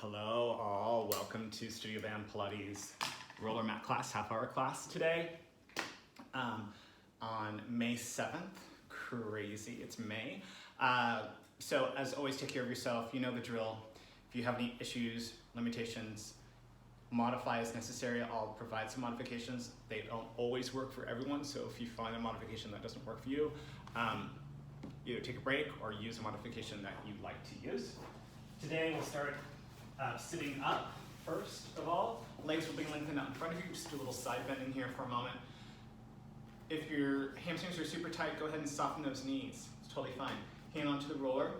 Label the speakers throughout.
Speaker 1: Hello all, welcome to Studio Band Pilates roller mat class, half-hour class today on May 7th. Crazy, it's May. So as always, take care of yourself. You know the drill. If you have any issues, limitations, modify as necessary. I'll provide some modifications. They don't always work for everyone, so if you find a modification that doesn't work for you, either take a break or use a modification that you'd like to use. Today we'll start sitting up first of all. Legs will be lengthened out in front of you. Just do a little side bending here for a moment. If your hamstrings are super tight, go ahead and soften those knees. It's totally fine. Hand onto the roller.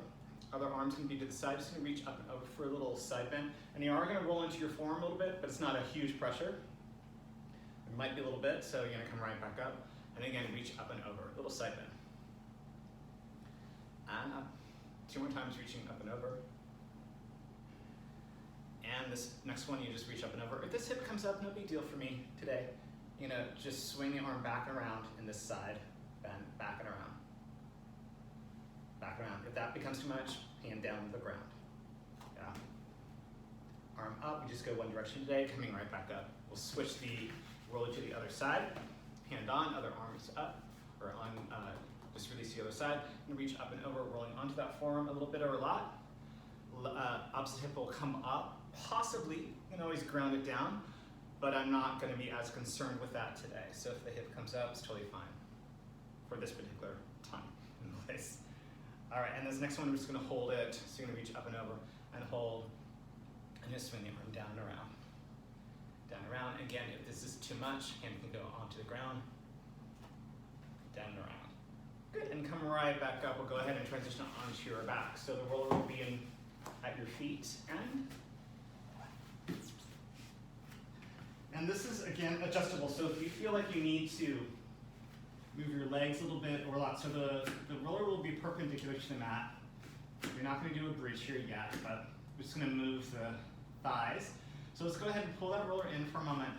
Speaker 1: Other arm's gonna be to the side. Just gonna reach up and over for a little side bend. And you are gonna roll into your forearm a little bit, but it's not a huge pressure. It might be a little bit, so you're gonna come right back up. And again, reach up and over, a little side bend. And up. 2 more times, reaching up and over. And this next one, you just reach up and over. If this hip comes up, no big deal for me today. You know, just swing the arm back and around in this side, bend back and around. Back around. If that becomes too much, hand down to the ground. Yeah. Arm up, we just go one direction today, coming right back up. We'll switch the roller to the other side. Hand on, other arm is up, or on, just release the other side. And reach up and over, rolling onto that forearm a little bit or a lot. Opposite hip will come up, possibly. You can always ground it down, but I'm not going to be as concerned with that today. So if the hip comes up, it's totally fine for this particular time and place. All right, and this next one, we're just going to hold it. So you're going to reach up and over and hold, and just swing the arm down and around. Down and around. Again, if this is too much, hand can go onto the ground. Down and around. Good, and come right back up. We'll go ahead and transition onto your back. So the roller will be in at your feet and this is again adjustable. So if you feel like you need to move your legs a little bit or a lot, so the roller will be perpendicular to the mat. You're not going to do a bridge here yet, but we're just going to move the thighs. So let's go ahead and pull that roller in for a moment.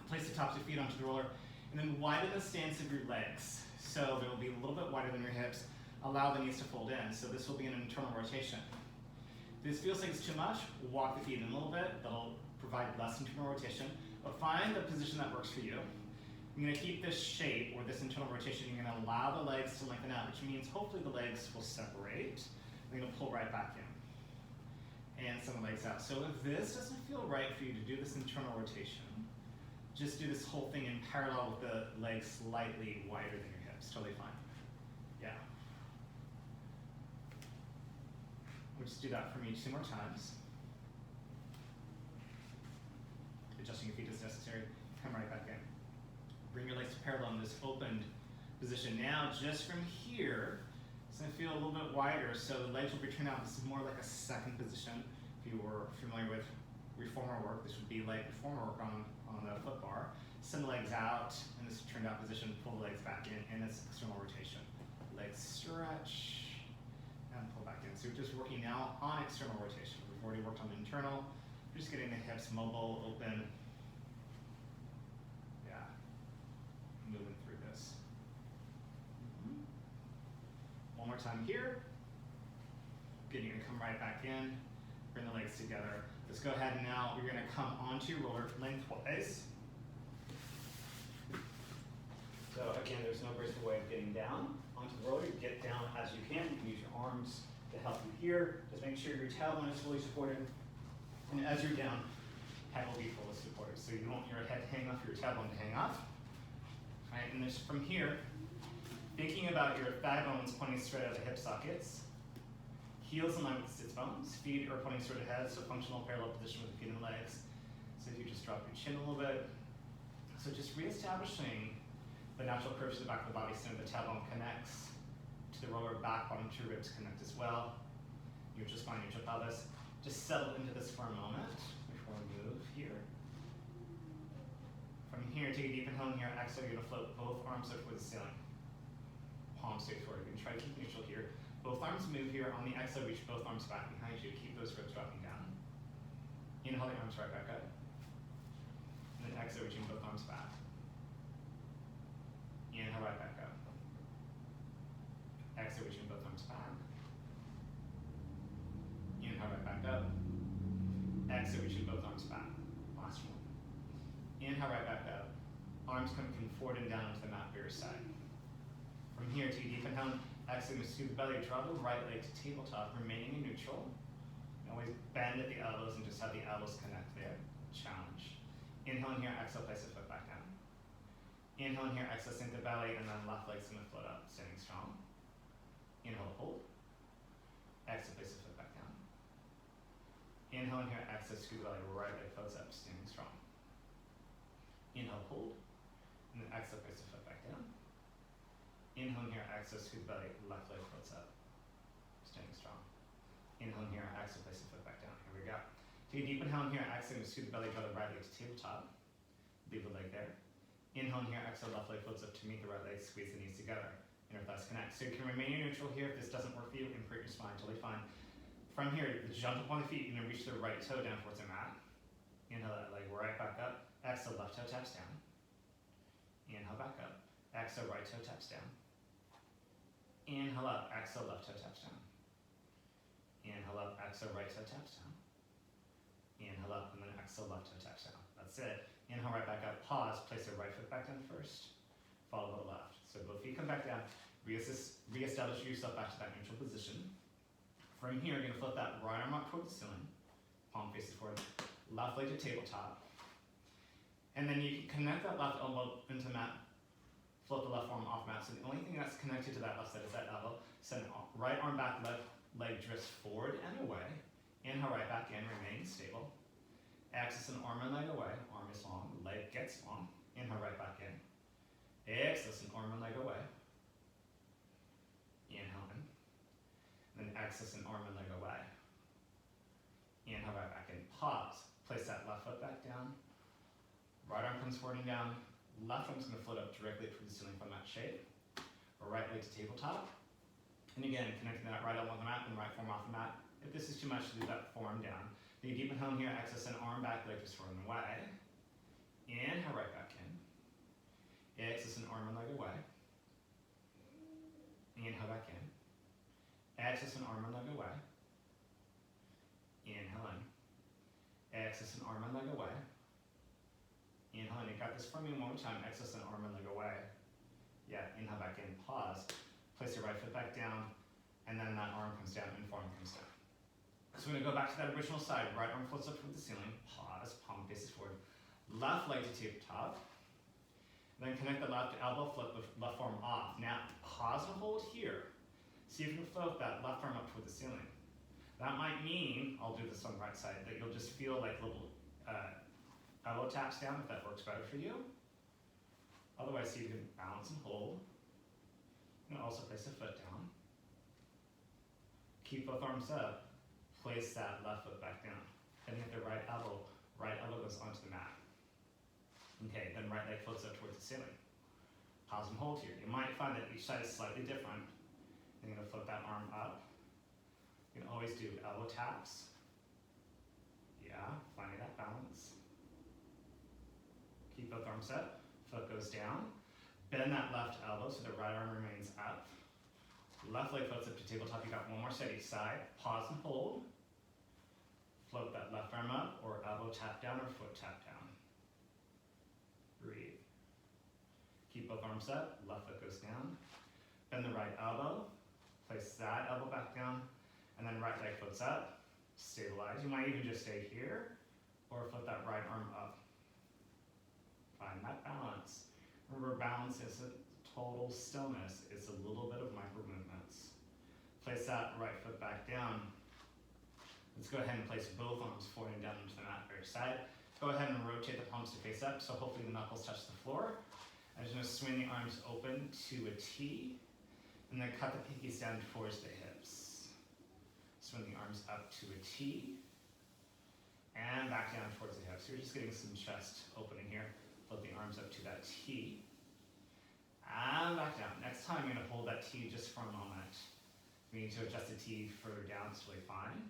Speaker 1: Place the tops of your feet onto the roller, and then widen the stance of your legs. So they will be a little bit wider than your hips. Allow the knees to fold in. So this will be an internal rotation. If this feels like it's too much, walk the feet in a little bit. That'll provide less internal rotation. But find the position that works for you. You're going to keep this shape or this internal rotation. You're going to allow the legs to lengthen out, which means hopefully the legs will separate. You're going to pull right back in and send the legs out. So if this doesn't feel right for you to do this internal rotation, just do this whole thing in parallel with the legs slightly wider than your hips. Totally fine. Yeah. We'll just do that for me 2 more times. Adjusting your feet as necessary. Come right back in. Bring your legs to parallel in this opened position. Now, just from here, it's going to feel a little bit wider, so the legs will be turned out. This is more like a second position. If you were familiar with reformer work, this would be like reformer work on the foot bar. Send the legs out in this turned out position, pull the legs back in, and it's external rotation. Legs stretch. And pull back in. So we're just working now on external rotation. We've already worked on internal. We're just getting the hips mobile, open. Yeah. Moving through this. One more time here. Good, you're gonna come right back in. Bring the legs together. Let's go ahead and now we're gonna come onto your roller lengthwise. So again, there's no graceful way of getting down onto the roller. You get down as you can. You can use your arms to help you here. Just make sure your tailbone is fully supported. And as you're down, head will be fully supported. So you don't want your head to hang off, your tailbone to hang off. All right, and just from here, thinking about your thigh bones pointing straight out of the hip sockets, heels in line with the sits bones, feet are pointing straight ahead, so functional parallel position with the feet and legs. So you just drop your chin a little bit. So just reestablishing the natural curves to the back of the body so the tailbone connects to the roller, back, bottom, to ribs connect as well. You're just finding your pelvis. Just settle into this for a moment before we move here. From here, take a deep inhale here. Exhale, you're going to float both arms up towards the ceiling. Palms straight forward. You can try to keep neutral here. Both arms move here. On the exhale, reach both arms back behind you. Keep those ribs dropping down. Inhale the arms right back up. And then exhale, reaching both arms back. Inhale right back up. Exhale, reaching both arms back. Inhale right back up. Exhale, reaching both arms back. Last one. Inhale, right back up. Arms coming forward and down onto the mat for your side. From here, take a deep inhale. Exhale, scoop the belly, draw the right leg to tabletop, remaining in neutral. And always bend at the elbows and just have the elbows connect there. Challenge. Inhale in here, exhale, place the foot back down. Inhale in here, exhale, sink the belly, and then left leg's gonna float up, standing strong. Inhale, hold. Exhale, place the foot back down. Inhale in here, exhale, scoop the belly, right leg floats up, standing strong. Inhale, hold. And then exhale, place the foot back down. Inhale in here, exhale, scoop the belly, left leg floats up, standing strong. Inhale in here, exhale, place the foot back down. Here we go. Take a deep inhale in here, exhale, scoop the belly, draw the right leg to tabletop. Leave the leg there. Inhale in here, exhale, left leg floats up to meet the right leg, squeeze the knees together. Inner thighs connect. So you can remain in neutral here. If this doesn't work for you, imprint your spine, totally fine. From here, jump up on the feet, you're gonna reach the right toe down towards the mat. Inhale that leg right back up. Exhale, left toe taps down. Inhale back up. Exhale, right toe taps down. Inhale up, exhale, left toe taps down. Inhale up, exhale, right toe taps down. Inhale up, and then exhale, left toe taps down. That's it. Inhale right back up, pause, place your right foot back down first, follow the left. So both feet come back down, re-establish yourself back to that neutral position. From here, you're gonna flip that right arm up toward the ceiling, palm faces forward, left leg to tabletop. And then you can connect that left elbow into mat, float the left arm off mat. So the only thing that's connected to that left side is that elbow. Send right arm back, left leg drifts forward and away. Inhale right back in, remaining stable. Axis and arm and leg away, arm is long, leg gets long. Inhale right back in. Axis and arm and leg away. Inhale in. Then axis and arm and leg away. Inhale right back in. Pause. Place that left foot back down. Right arm comes forward and down. Left arm's gonna float up directly through the ceiling from that shape. Or right leg to tabletop. And again, connecting that right elbow on the mat and right forearm off the mat. If this is too much, leave that forearm down. Take a deep inhale here, axis and arm back, leg just forward and away. Inhale right back in. Axis and arm and leg away. Inhale back in. Axis and arm and leg away. Inhale in. Axis and arm and leg away. Inhale in. You got this for me one more time. Axis and arm and leg away. Yeah, inhale back in. Pause. Place your right foot back down. And then that arm comes down and forearm comes down. So we're going to go back to that original side. Right arm floats up toward the ceiling. Pause. Palm faces forward. Left leg to tabletop. Then connect the left elbow, flip the left arm off. Now pause and hold here. See if you can float that left arm up toward the ceiling. That might mean, I'll do this on the right side, that you'll just feel like little elbow taps down if that works better for you. Otherwise, see if you can balance and hold. And also place the foot down. Keep both arms up. Place that left foot back down. Then hit the right elbow goes onto the mat. Okay, then right leg floats up towards the ceiling. Pause and hold here. You might find that each side is slightly different. Then you're gonna flip that arm up. You can always do elbow taps. Yeah, finding that balance. Keep both arms up. Foot goes down. Bend that left elbow so the right arm remains up. Left leg floats up to tabletop. You got one more set each side. Pause and hold. Float that left arm up, or elbow tap down, or foot tap down. Breathe. Keep both arms up. Left foot goes down. Bend the right elbow. Place that elbow back down, and then right leg floats up. Stabilize. You might even just stay here, or flip that right arm up. Find that balance. Remember, balance isn't total stillness. It's a little bit of micro movements. Place that right foot back down. Let's go ahead and place both arms forward and down into the mat for your side. Go ahead and rotate the palms to face up, so hopefully the knuckles touch the floor. I'm just gonna swing the arms open to a T, and then cut the pinkies down towards the hips. Swing the arms up to a T, and back down towards the hips. So you're just getting some chest opening here. Float the arms up to that T, and back down. Next time, you're gonna hold that T just for a moment. If you need to adjust the T further down, it's really fine.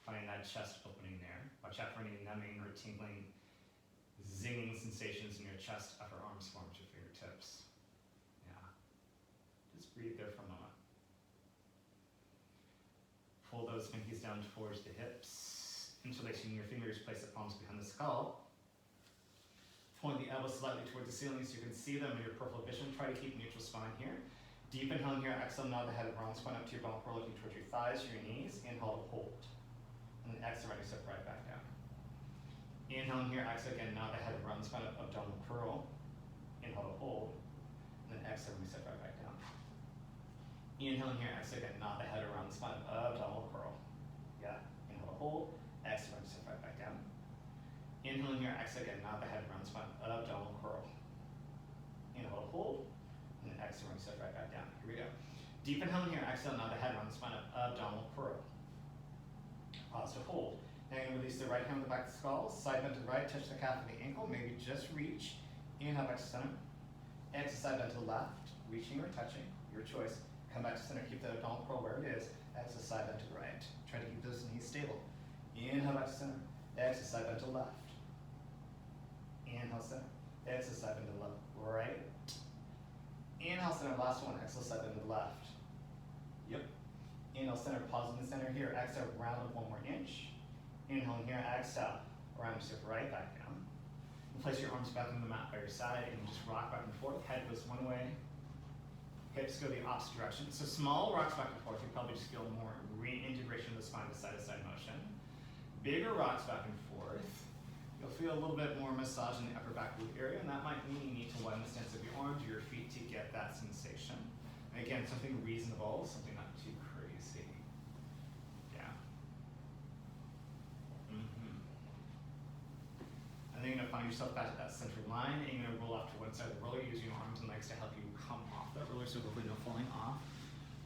Speaker 1: Find that chest opening there. Watch out for any numbing or tingling, zinging sensations in your chest, upper arms, forms your fingertips. Yeah. Just breathe there for a moment. Pull those pinkies down towards the hips. Interlacing your fingers, place the palms behind the skull. Point the elbows slightly towards the ceiling so you can see them in your peripheral vision. Try to keep neutral spine here. Deep inhale here, exhale, nod the head, wrong spine up to your bone core, looking towards your thighs, your knees. Inhale, hold. And then exhale, right, step right back down. Inhale here, exhale again, nod the head, round the spine up, abdominal curl. Inhale, hold. And then exhale, reset right back down. Inhale here, exhale again, nod the head around the spine, abdominal curl. Yeah, inhale, hold. Exhale, reset right back down. Inhale here, exhale again, nod the head around the spine, abdominal curl. Inhale, hold. And then exhale, reset right back down. Here we go. Deep inhale here, exhale, nod the head around the spine, abdominal curl. Pause to hold. Now you're going to release the right hand on the back of the skull, side bend to the right, touch the calf of the ankle, maybe just reach. Inhale back to center. Exhale, side bend to the left, reaching or touching, your choice. Come back to center, keep that abdominal curl where it is. Exhale, side bend to the right. Try to keep those knees stable. Inhale back to center. Exhale, side bend to the left. Inhale, center. Exhale, side bend to the left. Right. Inhale, center. Last one. Exhale, side bend to the left. Yep. Inhale, center. Pause in the center here. Exhale, round up 1 more inch. Inhale here. Exhale. Round step right back down. And place your arms back on the mat by your side and just rock back and forth. Head goes one way. Hips go the opposite direction. So small rocks back and forth. You probably just feel more reintegration of the spine to side motion. Bigger rocks back and forth. You'll feel a little bit more massage in the upper back glute area, and that might mean you need to widen the stance of your arms or your feet to get that sensation. And again, something reasonable, something not too crazy. Yeah. And then you're going to find yourself back at that center line, and you're going to roll off to one side of the roller, using your arms and legs to help you come off that roller, so hopefully no falling off.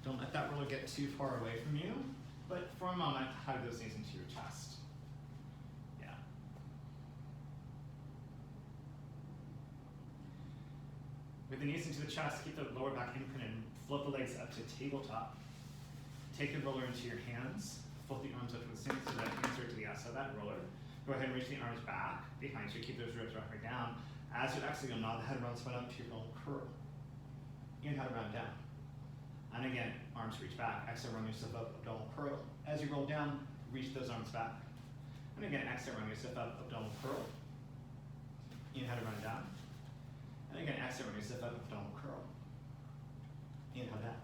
Speaker 1: Don't let that roller get too far away from you, but for a moment, hug those knees into your chest. With the knees into the chest, keep the lower back imprinted and float the legs up to tabletop. Take your roller into your hands. Float the arms up to the ceiling so that hands are to the outside of that roller. Go ahead and reach the arms back behind you. Keep those ribs wrapped right down. As you exhale, you'll nod the head around, spine up to your own curl. Inhale, round down. And again, arms reach back. Exhale, round yourself up, abdominal curl. As you roll down, reach those arms back. And again, exhale, round yourself up, abdominal curl. Inhale, round down. And again, exhale, when you step up, abdominal curl. Inhale down.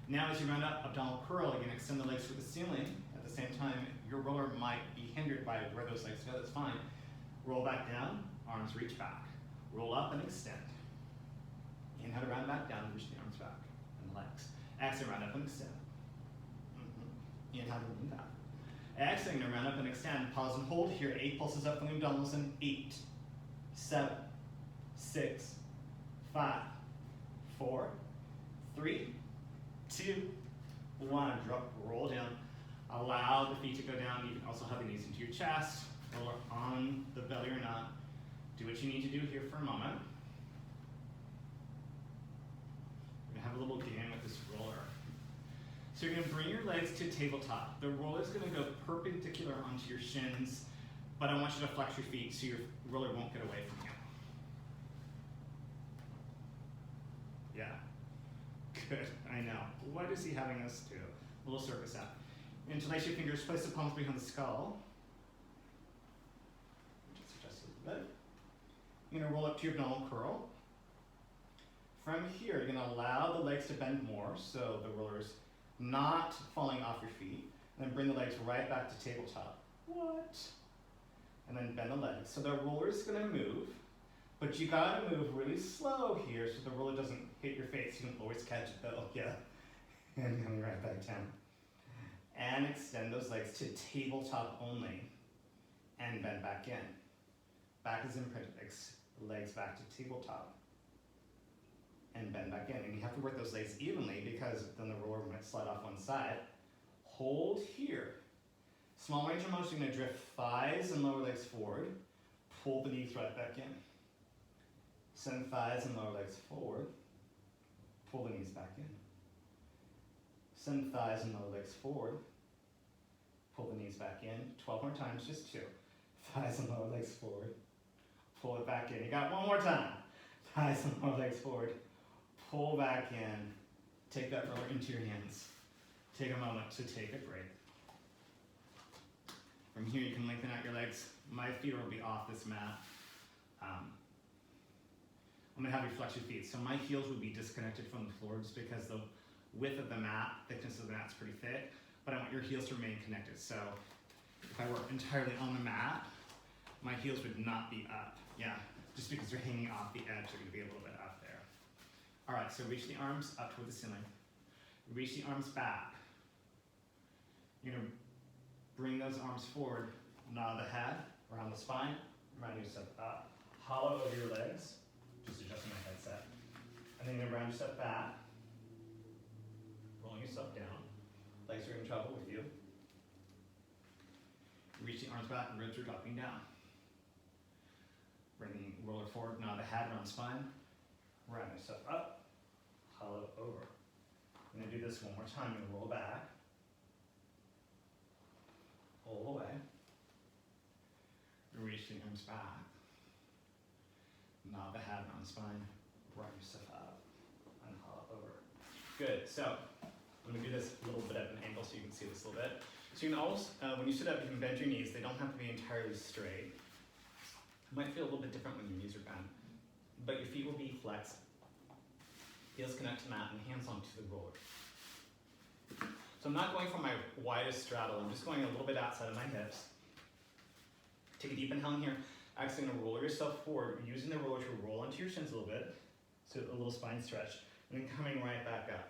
Speaker 1: Now as you round up, abdominal curl, again, extend the legs to the ceiling. At the same time, your roller might be hindered by where those legs go, that's fine. Roll back down, arms reach back. Roll up and extend. Inhale to round back down, reach the arms back and the legs. Exhale, round up and extend. Inhale to lean down. Exhale, round up and extend. Pause and hold here. 8 pulses up from the abdominals in 8, 7, 6, 5, 4, 3, 2, 1. Drop, roll down. Allow the feet to go down. You can also have the knees into your chest, roller on the belly or not. Do what you need to do here for a moment. We're going to have a little game with this roller. So you're going to bring your legs to tabletop. The roller is going to go perpendicular onto your shins, but I want you to flex your feet so your roller won't get away from you. Yeah, good, I know. What is he having us do? A little circus out. Interlace your fingers, place the palms behind the skull. Just adjust a little bit. You're gonna roll up to your abdominal curl. From here, you're gonna allow the legs to bend more, so the roller's not falling off your feet. And then bring the legs right back to tabletop. What? And then bend the legs. So the roller's gonna move. But you gotta move really slow here so the roller doesn't hit your face. You can always catch it though, yeah. And coming right back down. And extend those legs to tabletop only. And bend back in. Back is imprinted, legs back to tabletop. And bend back in. And you have to work those legs evenly because then the roller might slide off one side. Hold here. Small range of motion, you're gonna drift thighs and lower legs forward. Pull the knees right back in. Send thighs and lower legs forward. Pull the knees back in. Send thighs and lower legs forward. Pull the knees back in. 12 more times, just 2. Thighs and lower legs forward. Pull it back in. You got one more time. Thighs and lower legs forward. Pull back in. Take that roller into your hands. Take a moment to take a break. From here, you can lengthen out your legs. My feet will be off this mat. I'm gonna have you flex your feet. So my heels would be disconnected from the floor just because the width of the mat, thickness of the mat is pretty thick, but I want your heels to remain connected. So if I were entirely on the mat, my heels would not be up. Yeah, just because they're hanging off the edge, they're gonna be a little bit up there. All right, so reach the arms up toward the ceiling. Reach the arms back. You're gonna bring those arms forward, nod the head, around the spine, round yourself up. Hollow over your legs, just adjusting my headset. And then you're gonna round yourself back, rolling yourself down. Legs are in trouble with you. Reach the arms back and ribs are dropping down. Bring the roller forward, nod the head around the spine, round yourself up, hollow over. I'm gonna do this one more time. I'm gonna roll back, all the way. Reach the arms back, nod the head around the spine, round yourself up, and hollow over. Good, so I'm gonna do this a little bit at an angle so you can see this a little bit. So you can always, when you sit up, you can bend your knees. They don't have to be entirely straight. It might feel a little bit different when your knees are bent, but your feet will be flexed. Heels connect to mat and hands onto the roller. So I'm not going for my widest straddle. I'm just going a little bit outside of my hips. Take a deep inhale in here. Actually, going to roll yourself forward, using the roller to roll onto your shins a little bit, so a little spine stretch, and then coming right back up.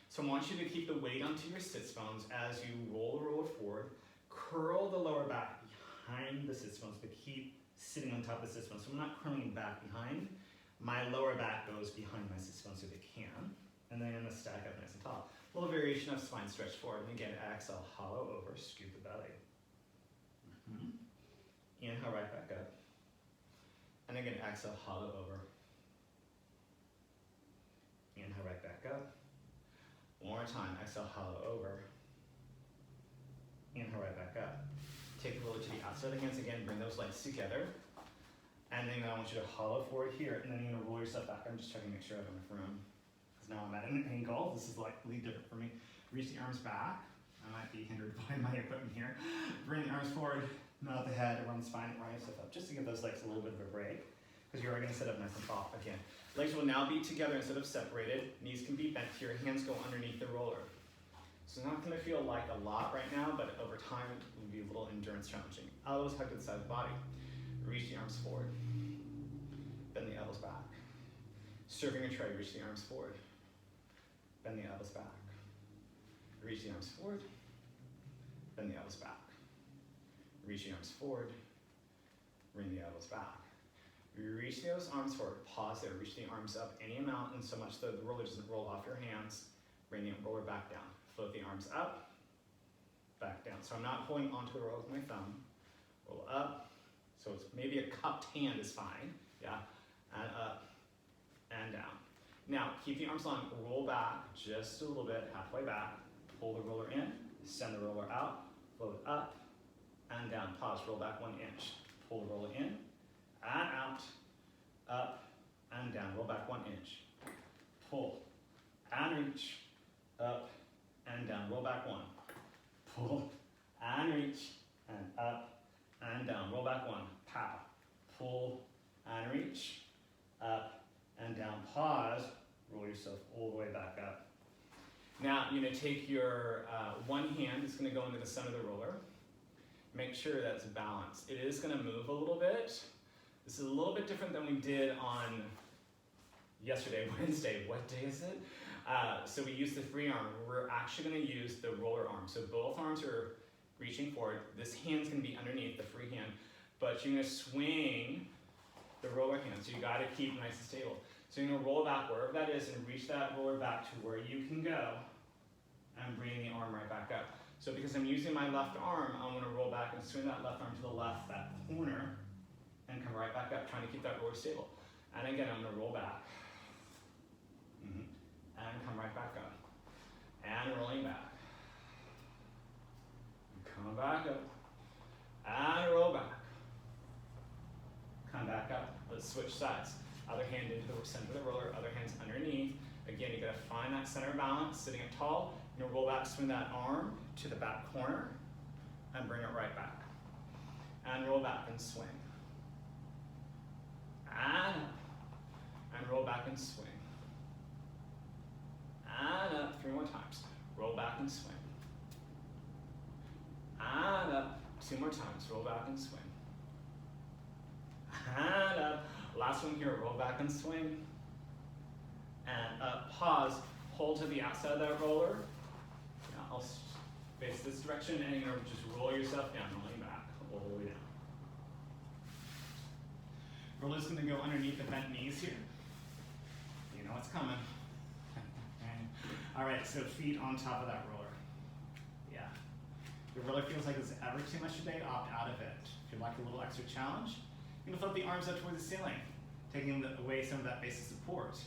Speaker 1: So I want you to keep the weight onto your sits bones as you roll the roller forward. Curl the lower back behind the sits bones, but keep sitting on top of the sits bones. So I'm not curling back behind. My lower back goes behind my sits bones if it can. And then I'm going to stack up nice and tall. A little variation of spine stretch forward. And again, exhale, hollow over, scoop the belly. Inhale right back up. And again, exhale, hollow over. Inhale right back up. One more time, exhale, hollow over. Inhale right back up. Take the roller to the outside of the hands again, bring those legs together. And then I want you to hollow forward here, and then you're gonna roll yourself back. I'm just checking to make sure I have enough room. Because now I'm at an angle. This is likely different for me. Reach the arms back. I might be hindered by my equipment here. Bring the arms forward, nod the head, around the spine, round yourself up, just to give those legs a little bit of a break. Because you're gonna sit up nice and tall again. Legs will now be together instead of separated. Knees can be bent here, hands go underneath the roller. So it's not gonna feel like a lot right now, but over time it will be a little endurance challenging. Elbows hug to the side of the body. Reach the arms forward. Bend the elbows back. Serving a tray, reach the arms forward. Bend the elbows back. Reach the arms forward. Bend the elbows back. Reach the arms forward. Bring the elbows back. Reach those arms forward. Pause there. Reach the arms up any amount, and so much that the roller doesn't roll off your hands. Bring the roller back down. Float the arms up, back down. So I'm not pulling onto the roller with my thumb. Roll up. So it's maybe a cupped hand is fine. Yeah. And up and down. Now keep the arms long. Roll back just a little bit, halfway back. Pull the roller in. Send the roller out. Float up and down. Pause. Roll back 1 inch. Pull the roller in. And out, up, and down. Roll back 1 inch. Pull, and reach, up, and down. Roll back 1. Pull, and reach, and up, and down. Roll back 1. Pow. Pull, and reach, up, and down. Pause. Roll yourself all the way back up. Now, you're going to take your one hand, it's going to go into the center of the roller. Make sure that's balanced. It is going to move a little bit. This is a little bit different than we did on yesterday, Wednesday. What day is it? So we used the free arm. We're actually going to use the roller arm. So both arms are reaching forward. This hand's going to be underneath the free hand, but you're going to swing the roller hand. So you got to keep nice and stable. So you're going to roll back wherever that is and reach that roller back to where you can go and bring the arm right back up. So because I'm using my left arm, I'm going to roll back and swing that left arm to the left, that corner, and come right back up, trying to keep that roller stable. And again, I'm going to roll back. And come right back up. And rolling back. Come back up. And roll back. Come back up. Let's switch sides. Other hand into the center of the roller, other hand's underneath. Again, you gotta find that center balance, sitting up tall. You're gonna roll back, swing that arm to the back corner, and bring it right back. and roll back and swing. And up, and roll back and swing. And up, 3 more times. Roll back and swing. And up, 2 more times. Roll back and swing. And up. Last one here, roll back and swing. And up, pause, hold to the outside of that roller. Now I'll face this direction and you're just roll yourself down, rolling back, all the way down. Roller's gonna go underneath the bent knees here. You know what's coming. All right, so feet on top of that roller. Yeah. If the roller feels like it's ever too much today, opt out of it. If you'd like a little extra challenge, you can float the arms up towards the ceiling, taking away some of that basic support.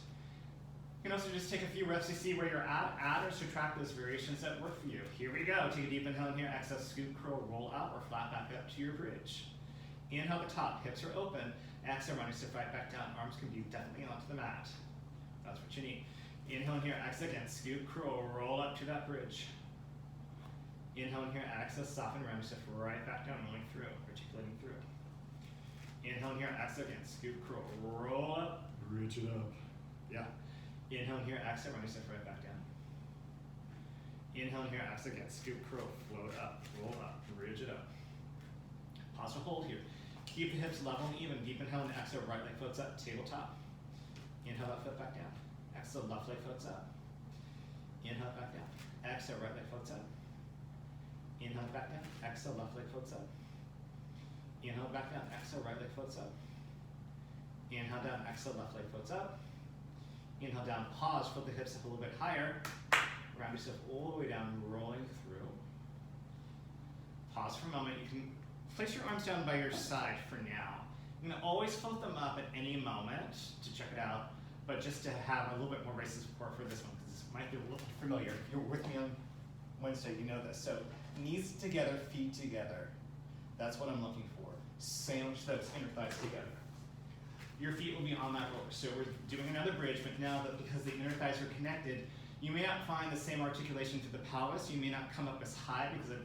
Speaker 1: You can also just take a few reps to see where you're at, add or subtract those variations that work for you. Here we go. Take a deep inhale in here, exhale, scoop, curl, roll up, or flat back up to your bridge. Inhale at the top, hips are open. Exhale, run yourself right back down. Arms can be definitely onto the mat. That's what you need. Inhale in here, exhale again, scoop, curl, roll up to that bridge. Inhale in here, exhale, soften, run yourself right back down, rolling through, articulating through. Inhale in here, exhale again, scoop, curl, roll up, bridge it up. Yeah. Inhale in here, exhale, run yourself right back down. Inhale in here, exhale again, scoop, curl, float up, roll up, bridge it up. Pause or hold here. Keep the hips level and even. Deep inhale and exhale, right leg floats up, tabletop. Inhale, left foot back down. Exhale, left leg floats up. Inhale, back down. Exhale, right leg floats up. Inhale, back down. Exhale, left leg floats up. Inhale, back down. Exhale, right leg floats up. Inhale down, exhale, left leg floats up. Inhale down, pause, float the hips up a little bit higher. Round yourself all the way down, rolling through. Pause for a moment. You can place your arms down by your side for now. You can always float them up at any moment to check it out, but just to have a little bit more basic support for this one, because this might be a little familiar. If you're with me on Wednesday, you know this. So knees together, feet together. That's what I'm looking for. Sandwich those inner thighs together. Your feet will be on that roller. So we're doing another bridge, but now that because the inner thighs are connected, you may not find the same articulation through the pelvis. You may not come up as high because it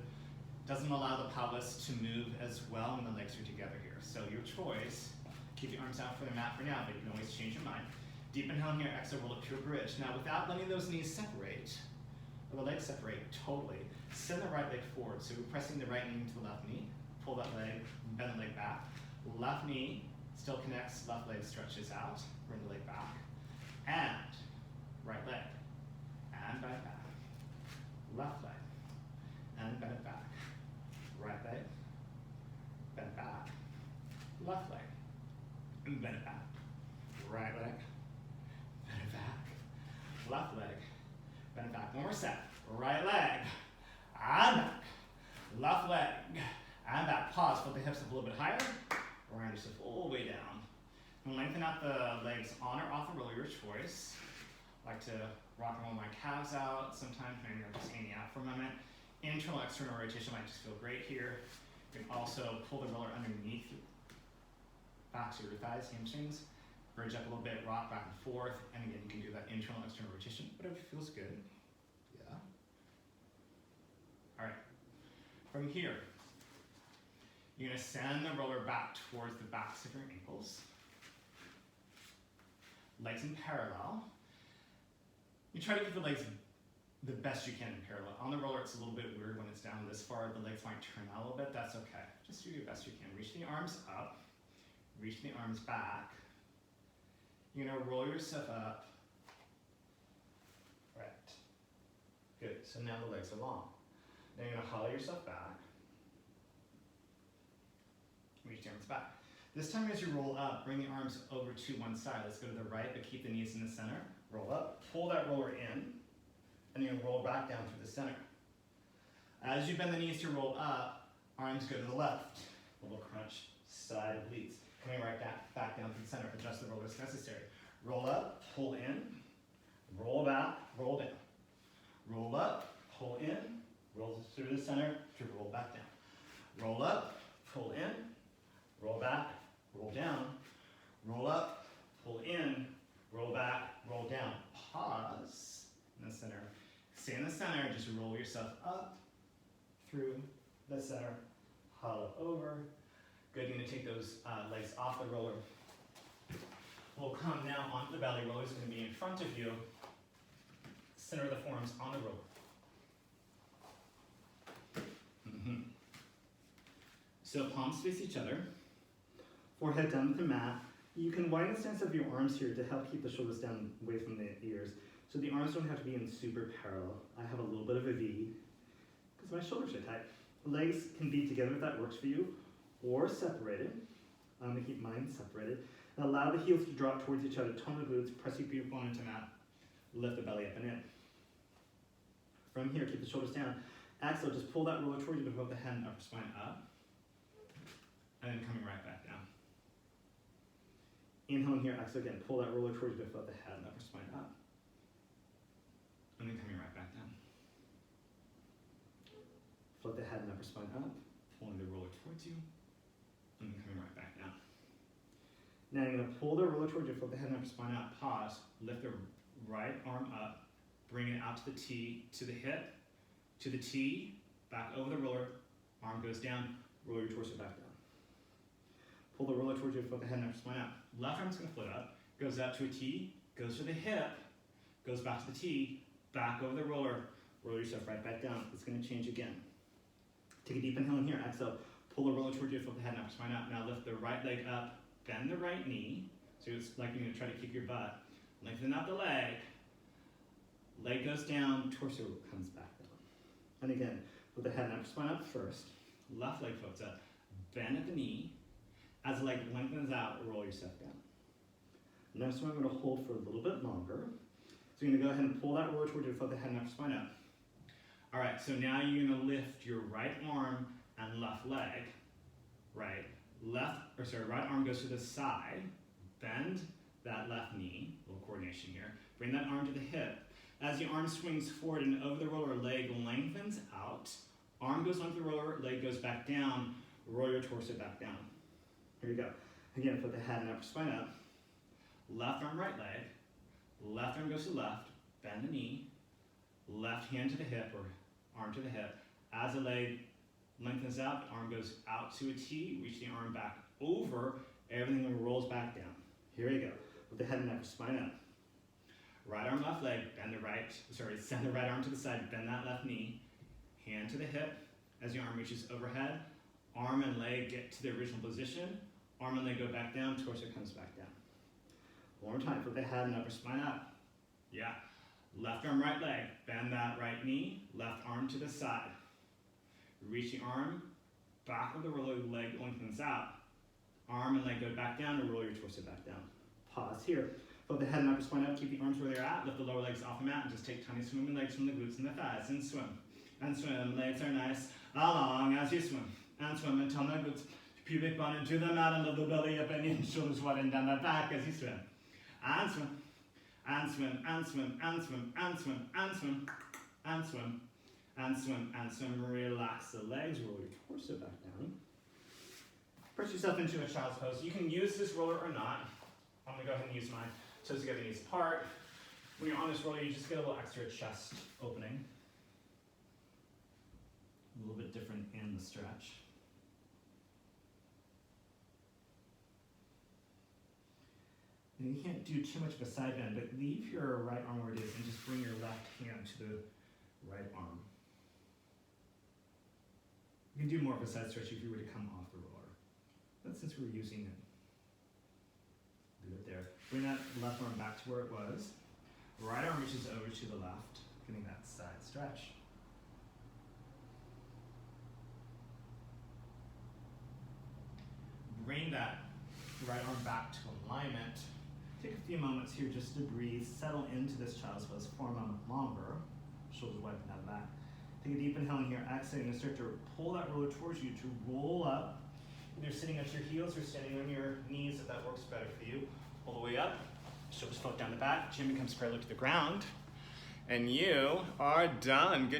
Speaker 1: doesn't allow the pelvis to move as well when the legs are together here. So your choice, keep your arms out for the mat for now, but you can always change your mind. Deep inhale here, exhale, roll up to a bridge. Now without letting those knees separate, or the legs separate totally, send the right leg forward. So we're pressing the right knee into the left knee, pull that leg, bend the leg back. Left knee still connects, left leg stretches out, bring the leg back. And right leg, and bend it back. Left leg, and bend it back. Right leg, bend back. Left leg, and bend it back. Right leg, bend it back. Left leg, bend it back. One more set. Right leg, and back. Left leg, and back. Pause, put the hips up a little bit higher. Round yourself all the way down. And lengthen out the legs on or off the roller, your choice. I like to rock and roll my calves out. Sometimes maybe I'm just hanging out for a moment. Internal, external rotation might just feel great here. You can also pull the roller underneath you. Back to your thighs, hamstrings. Bridge up a little bit, rock back and forth. And again, you can do that internal, external rotation, whatever feels good. Yeah. All right. From here, you're gonna send the roller back towards the backs of your ankles. Legs in parallel. You try to keep the legs the best you can in parallel. On the roller, it's a little bit weird when it's down this far. The legs might turn out a little bit. That's okay. Just do your best you can. Reach the arms up. Reach the arms back. You're gonna roll yourself up. Right. Good. So now the legs are long. Now you're gonna hollow yourself back. Reach the arms back. This time as you roll up, bring the arms over to one side. Let's go to the right, but keep the knees in the center. Roll up, pull that roller in, and you're gonna roll back down through the center. As you bend the knees to roll up, arms go to the left. A little crunch, side obliques. Coming right back down to the center. Adjust the roller as necessary. Roll up, pull in, roll back, roll down. Roll up, pull in, roll through the center to roll back down. Roll up, pull in, roll back, roll down. Roll up, pull in, roll back, roll down. Pause in the center. Stay in the center, just roll yourself up through the center, hollow over, to take those legs off the roller. We'll come now onto the belly. Roller's going to be in front of you. Center of the forearms on the roller. So palms face each other. Forehead down to the mat. You can widen the stance of your arms here to help keep the shoulders down away from the ears. So the arms don't have to be in super parallel. I have a little bit of a V because my shoulders are tight. Legs can be together if that works for you, or separated. I'm going to keep mine separated. And allow the heels to drop towards each other. Tone the glutes, press your bone into mat. Lift the belly up and in. From here, keep the shoulders down. Exhale, just pull that roller towards you to move the head and upper spine up. And then coming right back down. Inhaling here, exhale again. Pull that roller towards you to float the head and upper spine up. And then coming right back down. Float the head and upper spine up. Pulling the roller towards you. And then coming right back down. Now you're going to pull the roller towards you, float the head and upper spine out. Pause. Lift the right arm up. Bring it out to the T, to the hip, to the T, back over the roller. Arm goes down. Roll your torso back down. Pull the roller towards you, float the head and upper spine out. Left arm's going to float up, goes out to a T, goes to the hip, goes back to the T, back over the roller, roll yourself right back down. It's going to change again. Take a deep inhale in here, exhale. Pull the roller towards you, float the head and upper spine out. Now lift the right leg up, bend the right knee. So it's like you're going to try to kick your butt. Lengthen out the leg. Leg goes down, torso comes back down. And again, with the head and upper spine up first. Left leg floats up, bend at the knee. As the leg lengthens out, roll yourself down. Next one, I'm going to hold for a little bit longer. So you're going to go ahead and pull that roller towards you, float the head and upper spine up. All right, so now you're going to lift your right arm and left leg. Right arm goes to the side. Bend that left knee. A little coordination here. Bring that arm to the hip. As the arm swings forward and over the roller, leg lengthens out. Arm goes onto the roller, leg goes back down. Roll your torso back down. Here you go. Again, put the head and upper spine up. Left arm, right leg. Left arm goes to left. Bend the knee. Left hand to the hip or arm to the hip. As the leg lengthens out, the arm goes out to a T. Reach the arm back over. Everything rolls back down. Here you go. With the head and upper spine up. Right arm, left leg. Send the right arm to the side. Bend that left knee. Hand to the hip. As your arm reaches overhead. Arm and leg get to the original position. Arm and leg go back down, torso comes back down. One more time, put the head and upper spine up. Yeah. Left arm, right leg. Bend that right knee. Left arm to the side. Reach the arm. Back of the roller, leg lengthens out. Arm and leg go back down and roll your torso back down. Pause here. Put the head and upper spine up. Keep the arms where they're at. Lift the lower legs off the mat and just take tiny swimming legs from the glutes and the thighs and swim. And swim. Legs are nice along as you swim. And swim until the glutes, pubic bone into the mat and lift the belly up and in, shoulders wide and down the back as you swim. And swim, and swim, and swim, and swim, and swim, and swim, and swim, and swim, and swim. Relax the legs, roll your torso back down. Press yourself into a child's pose. You can use this roller or not. I'm going to go ahead and use mine. Toes together, knees apart. When you're on this roller, you just get a little extra chest opening. A little bit different in the stretch. And you can't do too much of a side bend, but leave your right arm where it is and just bring your left hand to the right arm. You can do more of a side stretch if you were to come off the roller. But since we're using it, leave it there. Bring that left arm back to where it was. Right arm reaches over to the left, getting that side stretch. Bring that right arm back to alignment. Take a few moments here just to breathe, settle into this child's pose for a moment longer. Shoulders wide and down the back. Take a deep inhale in here, exhale, and start to pull that roller towards you to roll up. Either sitting at your heels or standing on your knees if that works better for you. Pull the way up, shoulders float down the back, chin becomes parallel to the ground, and you are done. Good